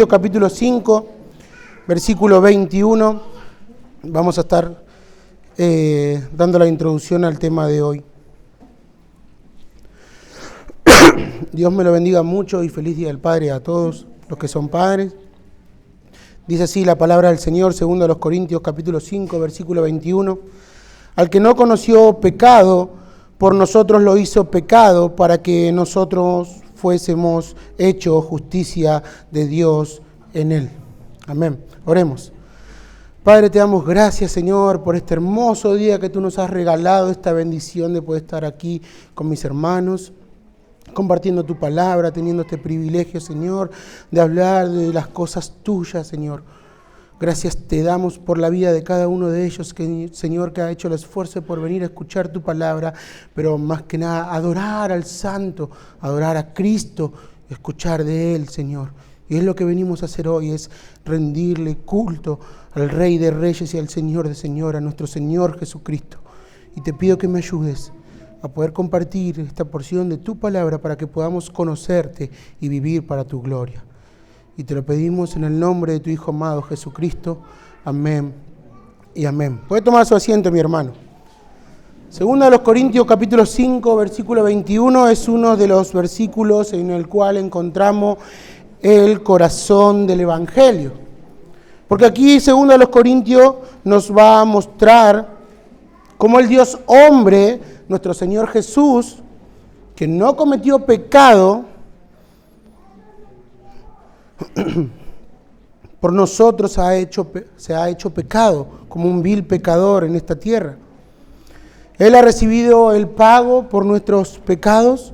Capítulo 5, versículo 21, vamos a estar dando la introducción al tema de hoy. Dios me lo bendiga mucho y feliz Día del Padre a todos los que son padres. Dice así la palabra del Señor, segundo a los Corintios, capítulo 5, versículo 21. Al que no conoció pecado, por nosotros lo hizo pecado, para que nosotros fuésemos hechos justicia de Dios en él. Amén. Oremos. Padre, te damos gracias, Señor, por este hermoso día que tú nos has regalado, esta bendición de poder estar aquí con mis hermanos, compartiendo tu palabra, teniendo este privilegio, Señor, de hablar de las cosas tuyas, Señor. Gracias te damos por la vida de cada uno de ellos, Señor, que ha hecho el esfuerzo por venir a escuchar tu palabra, pero más que nada adorar al Santo, adorar a Cristo, escuchar de Él, Señor. Y es lo que venimos a hacer hoy, es rendirle culto al Rey de Reyes y al Señor de Señores, a nuestro Señor Jesucristo. Y te pido que me ayudes a poder compartir esta porción de tu palabra para que podamos conocerte y vivir para tu gloria. Y te lo pedimos en el nombre de tu Hijo amado Jesucristo. Amén y amén. Puede tomar su asiento, mi hermano. Segunda de los Corintios, capítulo 5, versículo 21, es uno de los versículos en el cual encontramos el corazón del Evangelio. Porque aquí, segunda de los Corintios, nos va a mostrar cómo el Dios hombre, nuestro Señor Jesús, que no cometió pecado, por nosotros se ha hecho pecado, como un vil pecador en esta tierra. Él ha recibido el pago por nuestros pecados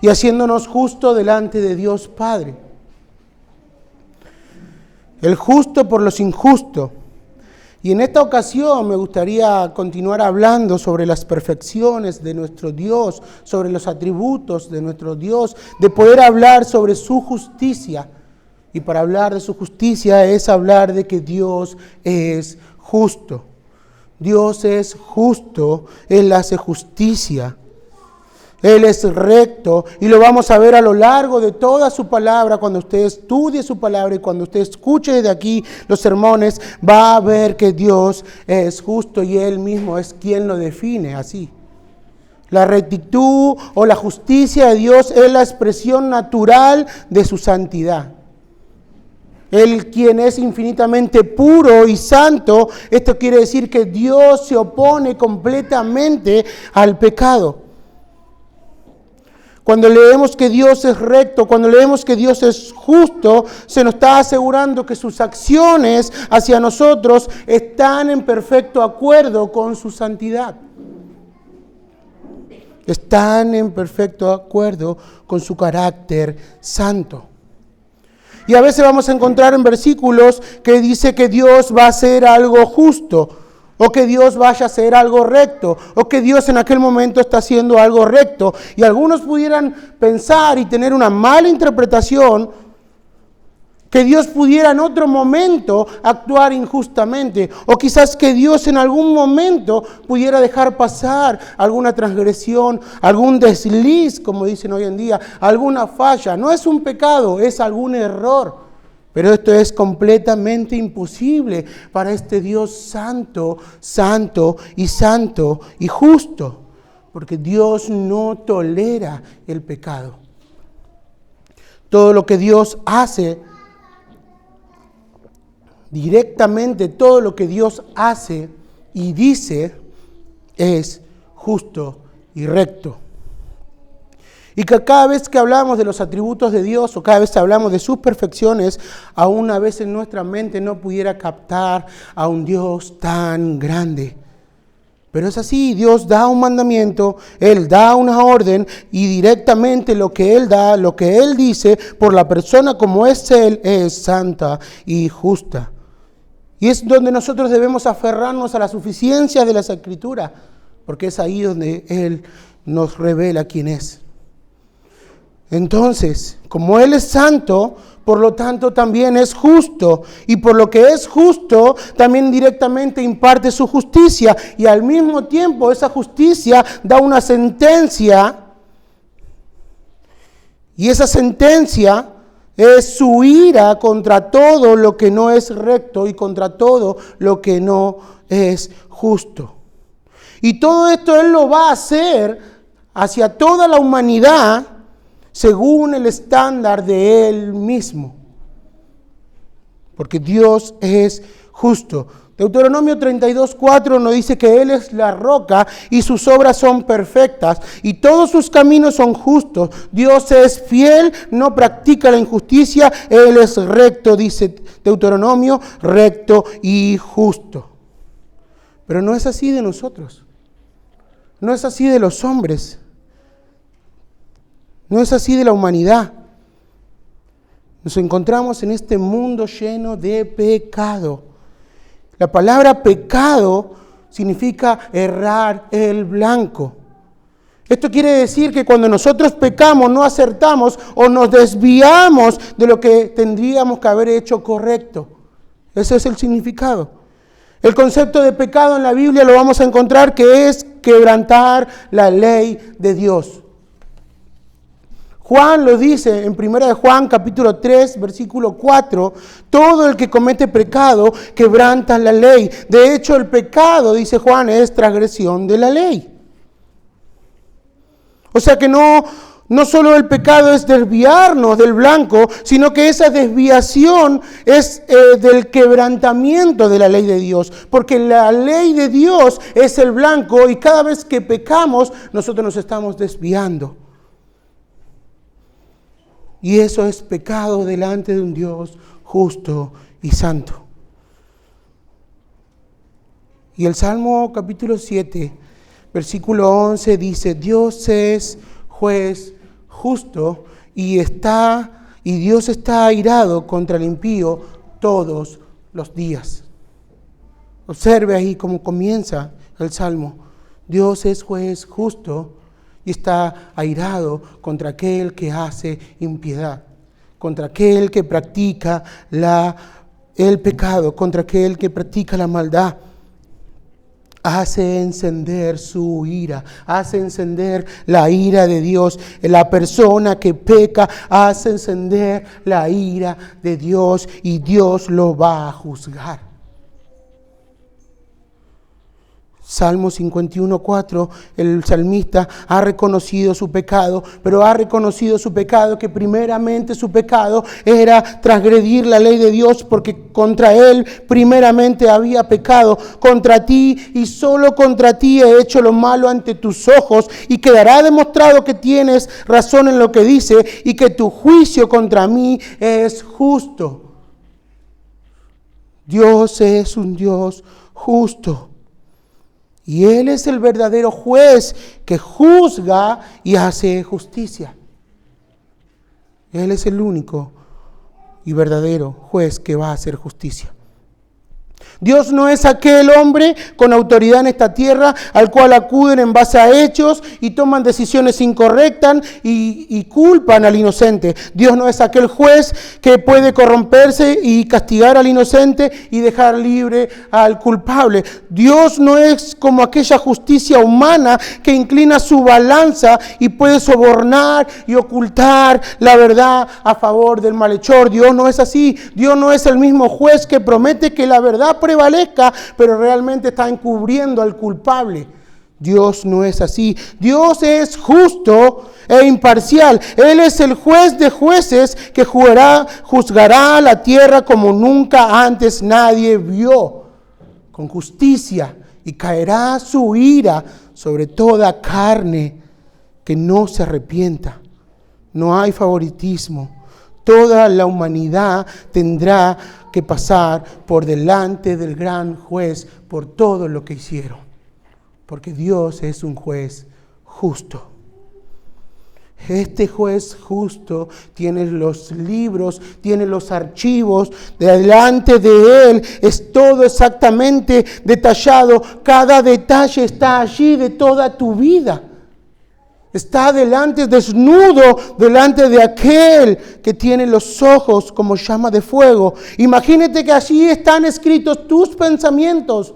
y haciéndonos justos delante de Dios Padre. El justo por los injustos. Y en esta ocasión me gustaría continuar hablando sobre las perfecciones de nuestro Dios, sobre los atributos de nuestro Dios, de poder hablar sobre su justicia. Y para hablar de su justicia es hablar de que Dios es justo. Dios es justo, Él hace justicia. Él es recto y lo vamos a ver a lo largo de toda su palabra. Cuando usted estudie su palabra y cuando usted escuche desde aquí los sermones, va a ver que Dios es justo y Él mismo es quien lo define así. La rectitud o la justicia de Dios es la expresión natural de su santidad. Él quien es infinitamente puro y santo, esto quiere decir que Dios se opone completamente al pecado. Cuando leemos que Dios es recto, cuando leemos que Dios es justo, se nos está asegurando que sus acciones hacia nosotros están en perfecto acuerdo con su santidad. Están en perfecto acuerdo con su carácter santo. Y a veces vamos a encontrar en versículos que dice que Dios va a hacer algo justo, o que Dios vaya a hacer algo recto, o que Dios en aquel momento está haciendo algo recto. Y algunos pudieran pensar y tener una mala interpretación que Dios pudiera en otro momento actuar injustamente, o quizás que Dios en algún momento pudiera dejar pasar alguna transgresión, algún desliz, como dicen hoy en día, alguna falla. No es un pecado, es algún error. Pero esto es completamente imposible para este Dios santo, santo y justo, porque Dios no tolera el pecado. Todo lo que Dios hace, directamente todo lo que Dios hace y dice es justo y recto. Y que cada vez que hablamos de los atributos de Dios o cada vez que hablamos de sus perfecciones, aún a veces nuestra mente no pudiera captar a un Dios tan grande. Pero es así, Dios da un mandamiento, Él da una orden y directamente lo que Él da, lo que Él dice por la persona como es Él, es santa y justa. Y es donde nosotros debemos aferrarnos a la suficiencia de las Escrituras, porque es ahí donde Él nos revela quién es. Entonces, como Él es santo, por lo tanto también es justo. Y por lo que es justo, también directamente imparte su justicia. Y al mismo tiempo esa justicia da una sentencia. Y esa sentencia Es su ira contra todo lo que no es recto y contra todo lo que no es justo. Y todo esto Él lo va a hacer hacia toda la humanidad según el estándar de Él mismo. Porque Dios es justo. Deuteronomio 32:4 nos dice que Él es la roca y sus obras son perfectas y todos sus caminos son justos. Dios es fiel, no practica la injusticia, Él es recto, dice Deuteronomio, recto y justo. Pero no es así de nosotros, no es así de los hombres, no es así de la humanidad. Nos encontramos en este mundo lleno de pecado. La palabra pecado significa errar el blanco. Esto quiere decir que cuando nosotros pecamos, no acertamos o nos desviamos de lo que tendríamos que haber hecho correcto. Ese es el significado. El concepto de pecado en la Biblia lo vamos a encontrar que es quebrantar la ley de Dios. Juan lo dice en 1 de Juan capítulo 3 versículo 4, todo el que comete pecado quebranta la ley. De hecho, el pecado, dice Juan, es transgresión de la ley. O sea que no solo el pecado es desviarnos del blanco, sino que esa desviación es del quebrantamiento de la ley de Dios. Porque la ley de Dios es el blanco y cada vez que pecamos, nosotros nos estamos desviando. Y eso es pecado delante de un Dios justo y santo. Y el Salmo capítulo 7, versículo 11 dice, Dios es juez justo y Dios está airado contra el impío todos los días. Observe ahí cómo comienza el Salmo. Dios es juez justo y está airado contra aquel que hace impiedad, contra aquel que practica el pecado, contra aquel que practica la maldad. Hace encender su ira, hace encender la ira de Dios. La persona que peca hace encender la ira de Dios y Dios lo va a juzgar. Salmo 51:4, el salmista ha reconocido su pecado, pero ha reconocido su pecado, que primeramente su pecado era transgredir la ley de Dios, porque contra él primeramente había pecado. Contra ti y solo contra ti he hecho lo malo ante tus ojos, y quedará demostrado que tienes razón en lo que dice, y que tu juicio contra mí es justo. Dios es un Dios justo. Y Él es el verdadero juez que juzga y hace justicia. Él es el único y verdadero juez que va a hacer justicia. Dios no es aquel hombre con autoridad en esta tierra al cual acuden en base a hechos y toman decisiones incorrectas y culpan al inocente. Dios no es aquel juez que puede corromperse y castigar al inocente y dejar libre al culpable. Dios no es como aquella justicia humana que inclina su balanza y puede sobornar y ocultar la verdad a favor del malhechor. Dios no es así. Dios no es el mismo juez que promete que la verdad prevalezca, pero realmente está encubriendo al culpable. Dios no es así. Dios es justo e imparcial. Él es el juez de jueces que juzgará la tierra como nunca antes nadie vio, con justicia, y caerá su ira sobre toda carne que no se arrepienta. No hay favoritismo. Toda la humanidad tendrá que pasar por delante del gran juez por todo lo que hicieron. Porque Dios es un juez justo. Este juez justo tiene los libros, tiene los archivos, delante de él es todo exactamente detallado. Cada detalle está allí de toda tu vida. Está desnudo delante de aquel que tiene los ojos como llama de fuego. Imagínate que allí están escritos tus pensamientos.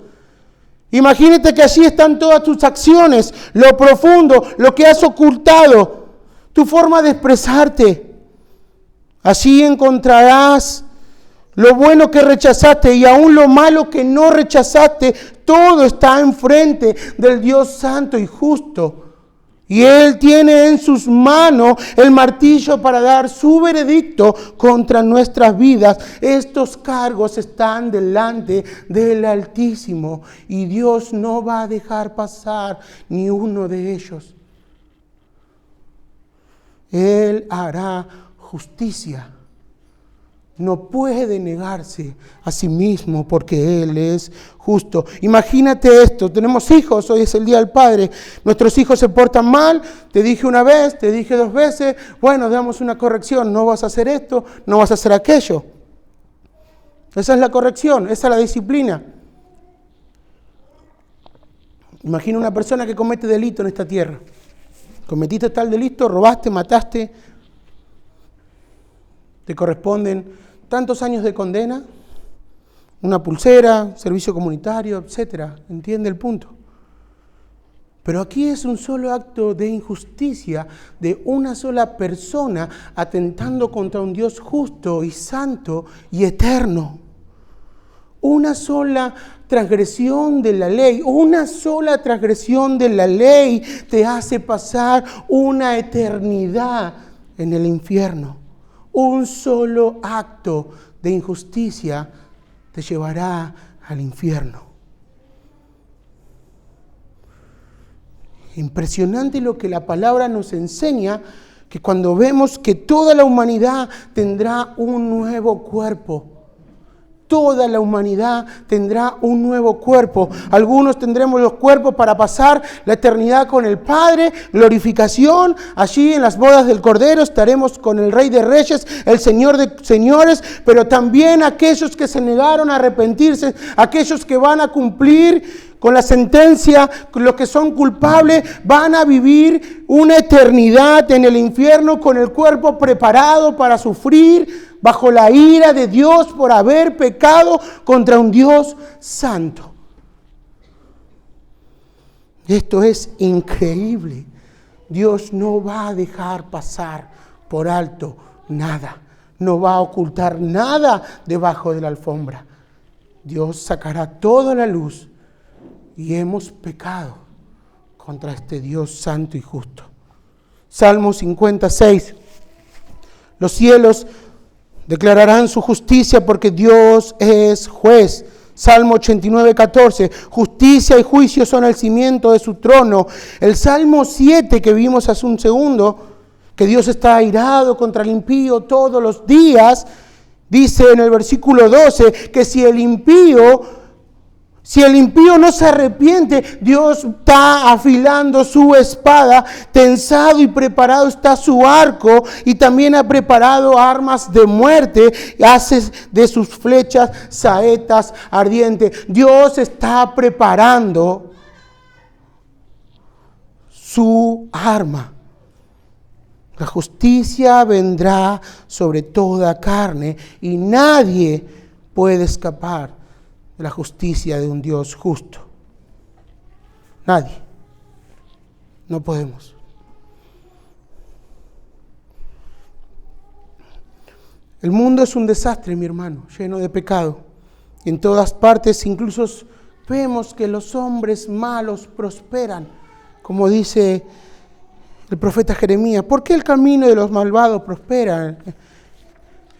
Imagínate que allí están todas tus acciones, lo profundo, lo que has ocultado, tu forma de expresarte. Allí encontrarás lo bueno que rechazaste y aún lo malo que no rechazaste. Todo está enfrente del Dios santo y justo. Y Él tiene en sus manos el martillo para dar su veredicto contra nuestras vidas. Estos cargos están delante del Altísimo y Dios no va a dejar pasar ni uno de ellos. Él hará justicia. No puede negarse a sí mismo porque Él es justo. Imagínate esto, tenemos hijos, hoy es el Día del Padre. Nuestros hijos se portan mal, te dije una vez, te dije 2 veces, bueno, damos una corrección, no vas a hacer esto, no vas a hacer aquello. Esa es la corrección, esa es la disciplina. Imagina una persona que comete delito en esta tierra. Cometiste tal delito, robaste, mataste, te corresponden tantos años de condena, una pulsera, servicio comunitario, etcétera. ¿Entiende el punto? Pero aquí es un solo acto de injusticia de una sola persona atentando contra un Dios justo y santo y eterno. Una sola transgresión de la ley, una sola transgresión de la ley te hace pasar una eternidad en el infierno. Un solo acto de injusticia te llevará al infierno. Impresionante lo que la palabra nos enseña, que cuando vemos que toda la humanidad tendrá un nuevo cuerpo. Toda la humanidad tendrá un nuevo cuerpo. Algunos tendremos los cuerpos para pasar la eternidad con el Padre, glorificación. Allí en las bodas del Cordero estaremos con el Rey de Reyes, el Señor de Señores, pero también aquellos que se negaron a arrepentirse, aquellos que van a cumplir con la sentencia, los que son culpables, van a vivir una eternidad en el infierno con el cuerpo preparado para sufrir bajo la ira de Dios por haber pecado contra un Dios santo. Esto es increíble. Dios no va a dejar pasar por alto nada. No va a ocultar nada debajo de la alfombra. Dios sacará toda la luz y hemos pecado contra este Dios santo y justo. Salmo 56. Los cielos declararán su justicia porque Dios es juez. Salmo 89, 14. Justicia y juicio son el cimiento de su trono. El Salmo 7 que vimos hace un segundo, que Dios está airado contra el impío todos los días, dice en el versículo 12 que si el impío no se arrepiente, Dios está afilando su espada, tensado y preparado está su arco, y también ha preparado armas de muerte, y hace de sus flechas saetas ardientes. Dios está preparando su arma. La justicia vendrá sobre toda carne y nadie puede escapar de la justicia de un Dios justo. Nadie. No podemos. El mundo es un desastre, mi hermano, lleno de pecado. En todas partes, incluso vemos que los hombres malos prosperan, como dice el profeta Jeremías. ¿Por qué el camino de los malvados prospera?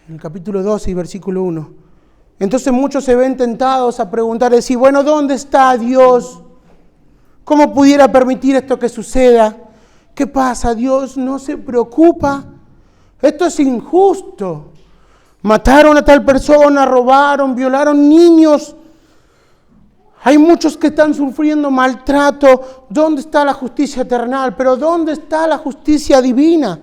En el capítulo 12 y versículo 1. Entonces muchos se ven tentados a preguntar, decir, bueno, ¿dónde está Dios? ¿Cómo pudiera permitir esto que suceda? ¿Qué pasa? Dios no se preocupa. Esto es injusto. Mataron a tal persona, robaron, violaron niños. Hay muchos que están sufriendo maltrato. ¿Dónde está la justicia eterna? Pero ¿dónde está la justicia divina?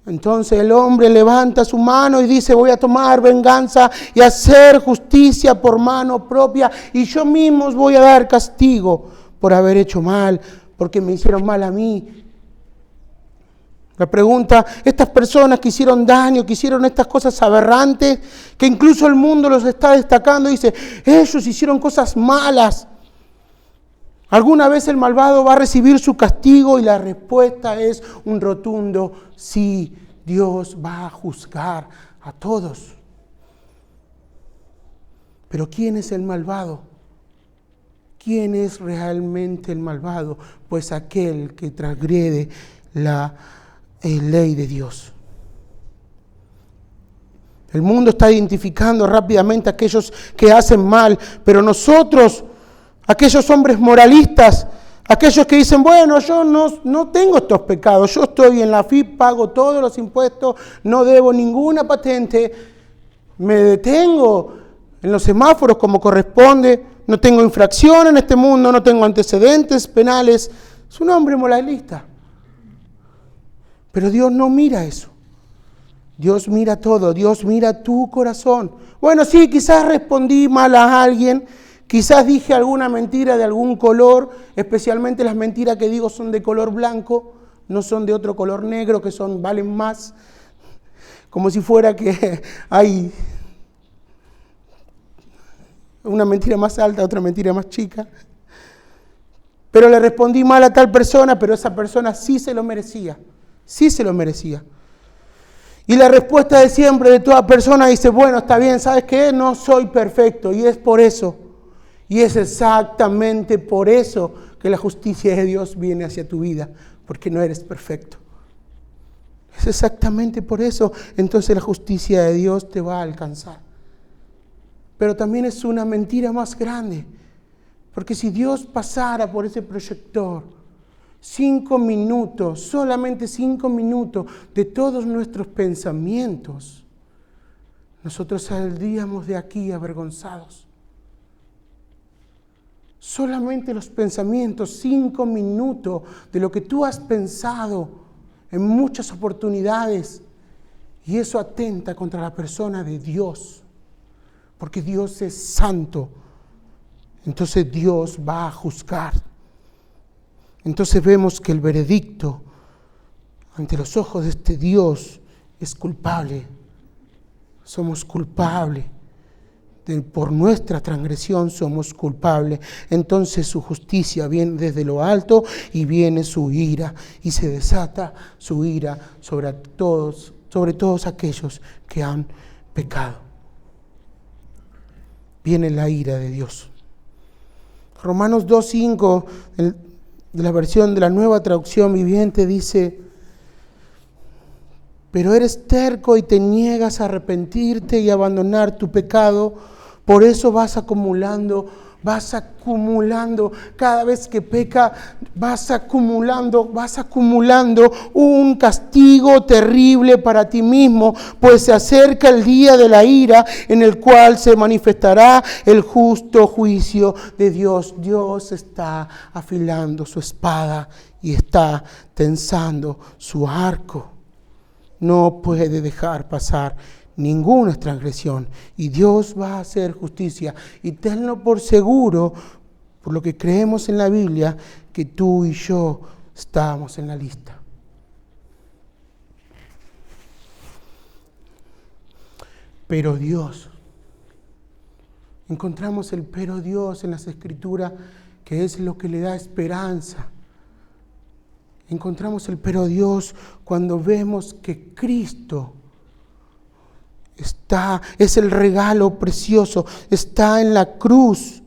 Entonces el hombre levanta su mano y dice, voy a tomar venganza y hacer justicia por mano propia, y yo mismo os voy a dar castigo por haber hecho mal, porque me hicieron mal a mí. La pregunta, estas personas que hicieron daño, que hicieron estas cosas aberrantes, que incluso el mundo los está destacando, dice, ellos hicieron cosas malas. ¿Alguna vez el malvado va a recibir su castigo? Y la respuesta es un rotundo sí. Dios va a juzgar a todos. Pero ¿quién es el malvado? ¿Quién es realmente el malvado? Pues aquel que transgrede la ley de Dios. El mundo está identificando rápidamente a aquellos que hacen mal, pero nosotros, aquellos hombres moralistas, aquellos que dicen, bueno, yo no tengo estos pecados, yo estoy en la FIP, pago todos los impuestos, no debo ninguna patente, me detengo en los semáforos como corresponde, no tengo infracción en este mundo, no tengo antecedentes penales. Es un hombre moralista. Pero Dios no mira eso. Dios mira todo, Dios mira tu corazón. Bueno, sí, quizás respondí mal a alguien, quizás dije alguna mentira de algún color, especialmente las mentiras que digo son de color blanco, no son de otro color negro, que valen más, como si fuera que hay una mentira más alta, otra mentira más chica. Pero le respondí mal a tal persona, pero esa persona sí se lo merecía, sí se lo merecía. Y la respuesta de siempre de toda persona dice, bueno, está bien, ¿sabes qué? No soy perfecto y es por eso. Y es exactamente por eso que la justicia de Dios viene hacia tu vida, porque no eres perfecto. Es exactamente por eso, entonces la justicia de Dios te va a alcanzar. Pero también es una mentira más grande, porque si Dios pasara por ese proyector, 5 minutos, solamente 5 minutos de todos nuestros pensamientos, nosotros saldríamos de aquí avergonzados. Solamente los pensamientos, 5 minutos de lo que tú has pensado en muchas oportunidades, y eso atenta contra la persona de Dios, porque Dios es santo. Entonces Dios va a juzgar. Entonces vemos que el veredicto ante los ojos de este Dios es culpable. Somos culpables. Por nuestra transgresión somos culpables. Entonces su justicia viene desde lo alto y viene su ira. Y se desata su ira sobre todos aquellos que han pecado. Viene la ira de Dios. Romanos 2:5 de la versión de la Nueva Traducción Viviente dice: pero eres terco y te niegas a arrepentirte y abandonar tu pecado, por eso vas acumulando, cada vez que peca, vas acumulando un castigo terrible para ti mismo, pues se acerca el día de la ira en el cual se manifestará el justo juicio de Dios. Dios está afilando su espada y está tensando su arco. No puede dejar pasar ninguna transgresión y Dios va a hacer justicia. Y tenlo por seguro, por lo que creemos en la Biblia, que tú y yo estamos en la lista. Pero Dios, encontramos el pero Dios en las Escrituras, que es lo que le da esperanza. Encontramos el pero Dios cuando vemos que Cristo es el regalo precioso, está en la cruz.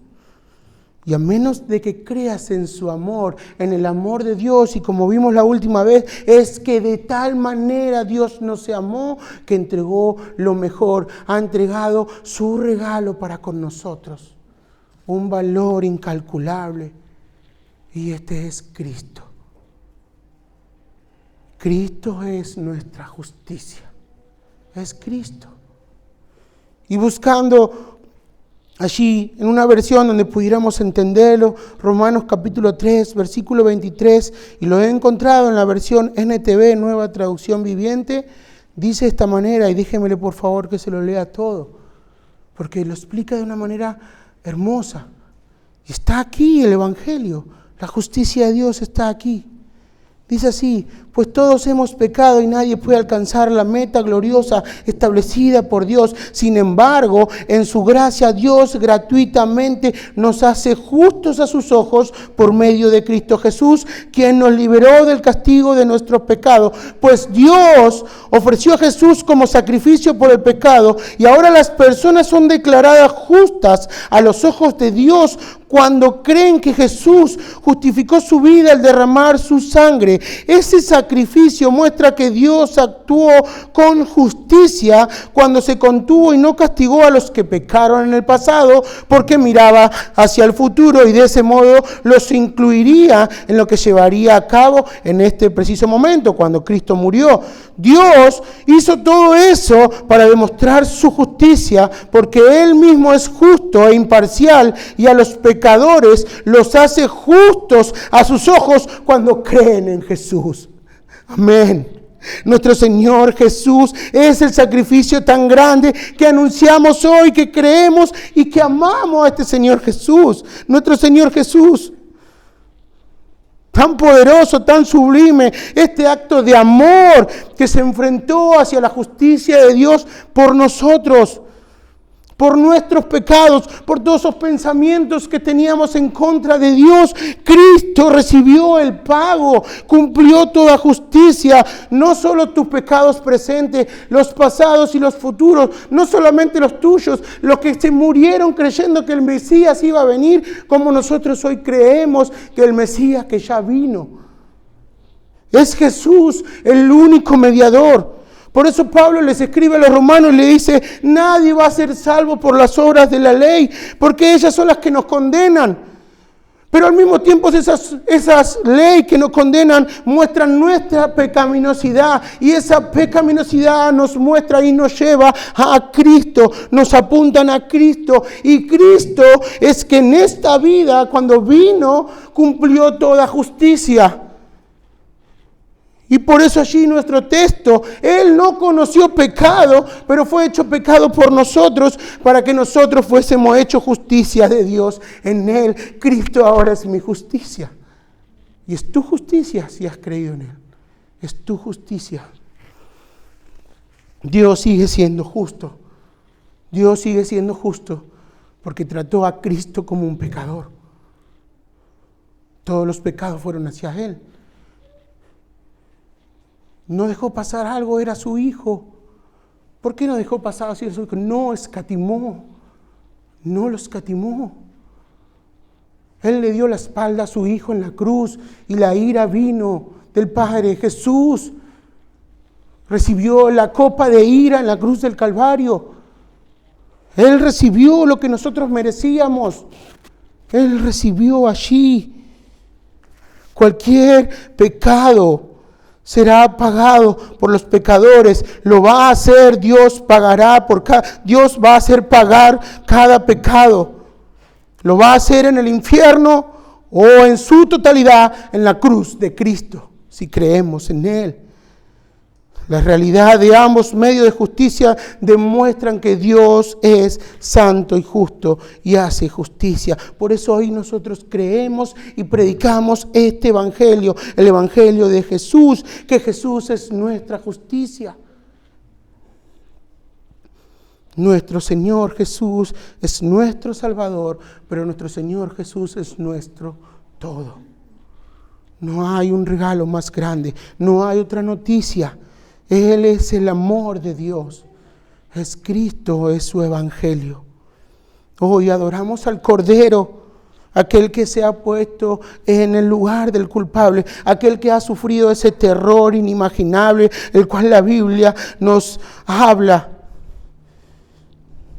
Y a menos de que creas en su amor, en el amor de Dios, y como vimos la última vez, es que de tal manera Dios nos amó que entregó lo mejor, ha entregado su regalo para con nosotros, un valor incalculable, y este es Cristo. Cristo es nuestra justicia, es Cristo. Y buscando allí en una versión donde pudiéramos entenderlo, Romanos capítulo 3, versículo 23, y lo he encontrado en la versión NTV, Nueva Traducción Viviente, dice de esta manera, y déjemele por favor que se lo lea todo, porque lo explica de una manera hermosa. Y está aquí el Evangelio, la justicia de Dios está aquí. Dice así: Pues todos hemos pecado y nadie puede alcanzar la meta gloriosa establecida por Dios. Sin embargo, en su gracia, Dios gratuitamente nos hace justos a sus ojos por medio de Cristo Jesús, quien nos liberó del castigo de nuestros pecados. Pues Dios ofreció a Jesús como sacrificio por el pecado, y ahora las personas son declaradas justas a los ojos de Dios cuando creen que Jesús justificó su vida al derramar su sangre. Ese sacrificio muestra que Dios actuó con justicia cuando se contuvo y no castigó a los que pecaron en el pasado, porque miraba hacia el futuro y de ese modo los incluiría en lo que llevaría a cabo en este preciso momento, cuando Cristo murió. Dios hizo todo eso para demostrar su justicia, porque Él mismo es justo e imparcial, y a los pecadores los hace justos a sus ojos cuando creen en Jesús. Amén. Nuestro Señor Jesús es el sacrificio tan grande que anunciamos hoy, que creemos y que amamos a este Señor Jesús. Nuestro Señor Jesús, tan poderoso, tan sublime, este acto de amor que se enfrentó hacia la justicia de Dios por nosotros, por nuestros pecados, por todos esos pensamientos que teníamos en contra de Dios. Cristo recibió el pago, cumplió toda justicia, no solo tus pecados presentes, los pasados y los futuros, no solamente los tuyos, los que se murieron creyendo que el Mesías iba a venir, como nosotros hoy creemos que el Mesías que ya vino. Es Jesús el único mediador. Por eso Pablo les escribe a los romanos y le dice: nadie va a ser salvo por las obras de la ley, porque ellas son las que nos condenan. Pero al mismo tiempo esas leyes que nos condenan muestran nuestra pecaminosidad, y esa pecaminosidad nos muestra y nos lleva a Cristo, nos apuntan a Cristo, y Cristo es que en esta vida, cuando vino, cumplió toda justicia. Y por eso allí nuestro texto, Él no conoció pecado, pero fue hecho pecado por nosotros, para que nosotros fuésemos hechos justicia de Dios en Él. Cristo ahora es mi justicia. Y es tu justicia si has creído en Él. Es tu justicia. Dios sigue siendo justo. Dios sigue siendo justo porque trató a Cristo como un pecador. Todos los pecados fueron hacia Él. No dejó pasar algo, era su hijo. ¿Por qué no dejó pasar así a su hijo? No escatimó, no lo escatimó. Él le dio la espalda a su hijo en la cruz y la ira vino del Padre. Jesús recibió la copa de ira en la cruz del Calvario. Él recibió lo que nosotros merecíamos. Él recibió allí. Cualquier pecado será pagado por los pecadores. Lo va a hacer, Dios pagará Dios va a hacer pagar cada pecado. Lo va a hacer en el infierno o en su totalidad en la cruz de Cristo, si creemos en Él. La realidad de ambos medios de justicia demuestran que Dios es santo y justo y hace justicia. Por eso hoy nosotros creemos y predicamos este evangelio, el evangelio de Jesús, que Jesús es nuestra justicia. Nuestro Señor Jesús es nuestro Salvador, pero nuestro Señor Jesús es nuestro todo. No hay un regalo más grande, no hay otra noticia. Él es el amor de Dios. Es Cristo, es su evangelio. Hoy adoramos al Cordero, aquel que se ha puesto en el lugar del culpable, aquel que ha sufrido ese terror inimaginable, el cual la Biblia nos habla.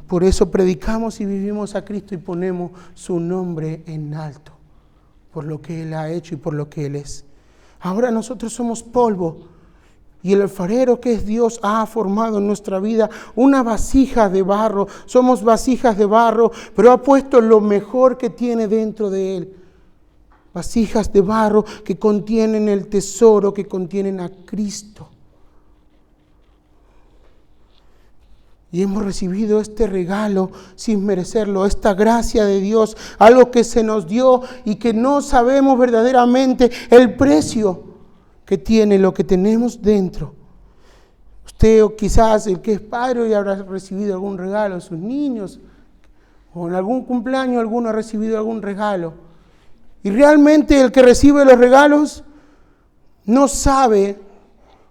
Por eso predicamos y vivimos a Cristo y ponemos su nombre en alto, por lo que Él ha hecho y por lo que Él es. Ahora nosotros somos polvo, y el alfarero, que es Dios, ha formado en nuestra vida una vasija de barro. Somos vasijas de barro, pero ha puesto lo mejor que tiene dentro de Él. Vasijas de barro que contienen el tesoro, que contienen a Cristo. Y hemos recibido este regalo sin merecerlo, esta gracia de Dios, algo que se nos dio y que no sabemos verdaderamente el precio que tiene lo que tenemos dentro. Usted o quizás el que es padre hoy habrá recibido algún regalo de sus niños, o en algún cumpleaños alguno ha recibido algún regalo. Y realmente el que recibe los regalos no sabe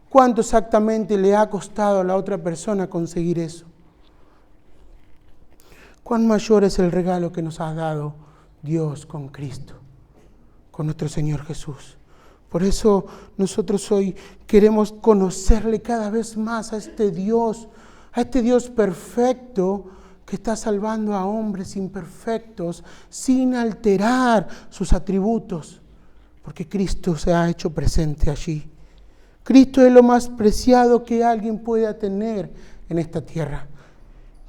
cuánto exactamente le ha costado a la otra persona conseguir eso. ¿Cuán mayor es el regalo que nos ha dado Dios con Cristo, con nuestro Señor Jesús? Por eso nosotros hoy queremos conocerle cada vez más a este Dios perfecto que está salvando a hombres imperfectos sin alterar sus atributos, porque Cristo se ha hecho presente allí. Cristo es lo más preciado que alguien pueda tener en esta tierra.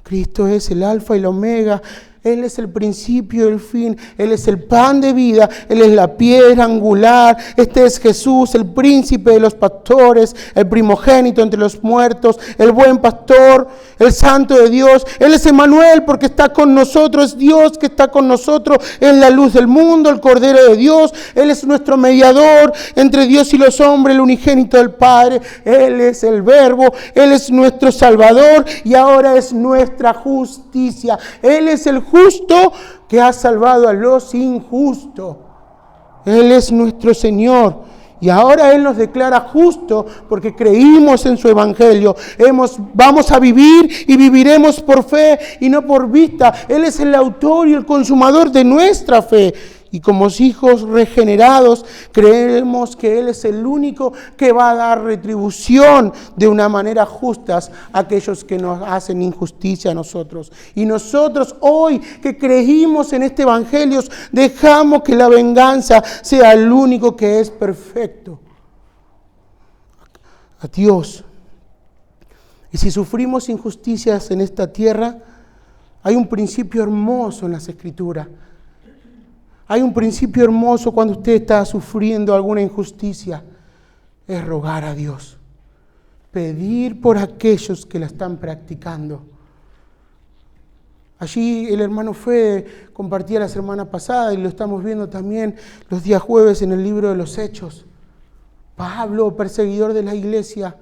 Cristo es el alfa y la omega. Él es el principio y el fin. Él es el pan de vida. Él es la piedra angular. Este es Jesús, el príncipe de los pastores, el primogénito entre los muertos, el buen pastor, el santo de Dios. Él es Emmanuel porque está con nosotros. Es Dios que está con nosotros. Es la luz del mundo, el Cordero de Dios. Él es nuestro mediador entre Dios y los hombres, el unigénito del Padre. Él es el Verbo. Él es nuestro Salvador y ahora es nuestra justicia. Él es el justo que ha salvado a los injustos. Él es nuestro Señor y ahora Él nos declara justo porque creímos en su evangelio. Vamos a vivir y viviremos por fe y no por vista. Él es el autor y el consumador de nuestra fe. Y como hijos regenerados, creemos que Él es el único que va a dar retribución de una manera justa a aquellos que nos hacen injusticia a nosotros. Y nosotros hoy que creímos en este evangelio, dejamos que la venganza sea el único que es perfecto. A Dios. Y si sufrimos injusticias en esta tierra, hay un principio hermoso en las Escrituras. Hay un principio hermoso cuando usted está sufriendo alguna injusticia, es rogar a Dios, pedir por aquellos que la están practicando. Allí el hermano Fede compartía la semana pasada y lo estamos viendo también los días jueves en el libro de los Hechos. Pablo, perseguidor de la iglesia,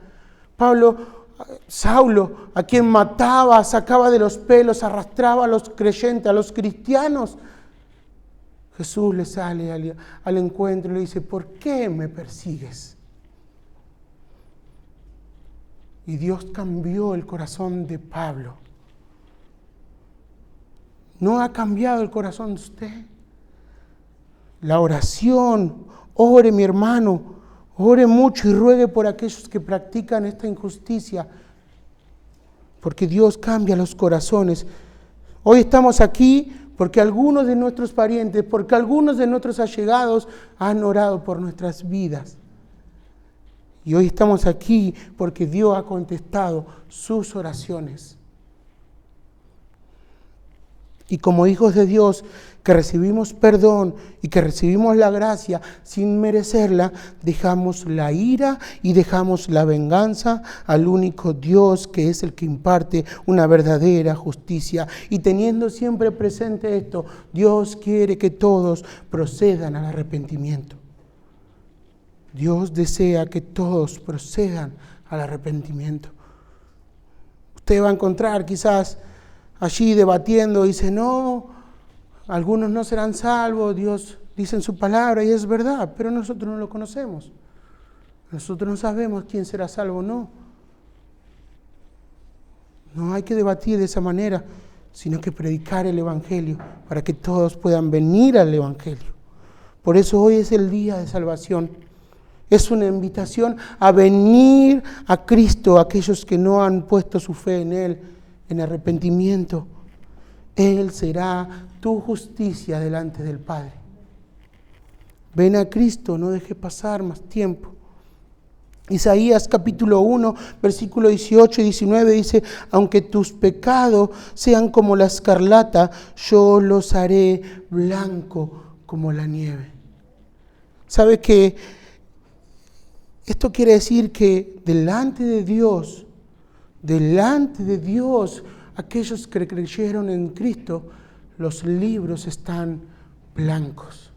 Saulo, a quien mataba, sacaba de los pelos, arrastraba a los creyentes, a los cristianos. Jesús le sale al encuentro y le dice, ¿por qué me persigues? Y Dios cambió el corazón de Pablo. ¿No ha cambiado el corazón de usted? La oración, ore mi hermano, ore mucho y ruegue por aquellos que practican esta injusticia, porque Dios cambia los corazones. Hoy estamos aquí porque algunos de nuestros parientes, porque algunos de nuestros allegados han orado por nuestras vidas. Y hoy estamos aquí porque Dios ha contestado sus oraciones. Y como hijos de Dios, que recibimos perdón y que recibimos la gracia sin merecerla, dejamos la ira y dejamos la venganza al único Dios que es el que imparte una verdadera justicia. Y teniendo siempre presente esto, Dios quiere que todos procedan al arrepentimiento. Dios desea que todos procedan al arrepentimiento. Usted va a encontrar quizás allí debatiendo, dice, no, algunos no serán salvos, Dios dice en su palabra y es verdad, pero nosotros no lo conocemos. Nosotros no sabemos quién será salvo o no. No hay que debatir de esa manera, sino que predicar el evangelio para que todos puedan venir al evangelio. Por eso hoy es el día de salvación. Es una invitación a venir a Cristo, a aquellos que no han puesto su fe en Él, en arrepentimiento. Él será tu justicia delante del Padre. Ven a Cristo, no deje pasar más tiempo. Isaías capítulo 1, versículo 18 y 19 dice, aunque tus pecados sean como la escarlata, yo los haré blanco como la nieve. ¿Sabe que esto quiere decir que delante de Dios, aquellos que creyeron en Cristo, los libros están blancos?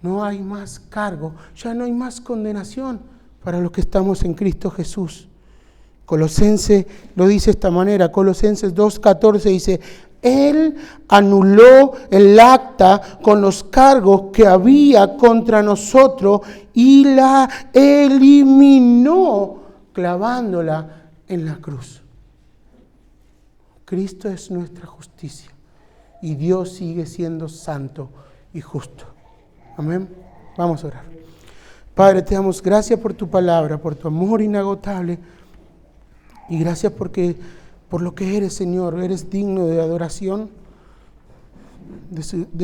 no hay más cargo, ya no hay más condenación para los que estamos en Cristo Jesús. Colosenses lo dice de esta manera, Colosenses 2:14 dice, Él anuló el acta con los cargos que había contra nosotros y la eliminó clavándola en la cruz. Cristo es nuestra justicia y Dios sigue siendo santo y justo. Amén. Vamos a orar. Padre, te damos gracias por tu palabra, por tu amor inagotable y gracias por lo que eres, Señor. Eres digno de adoración, de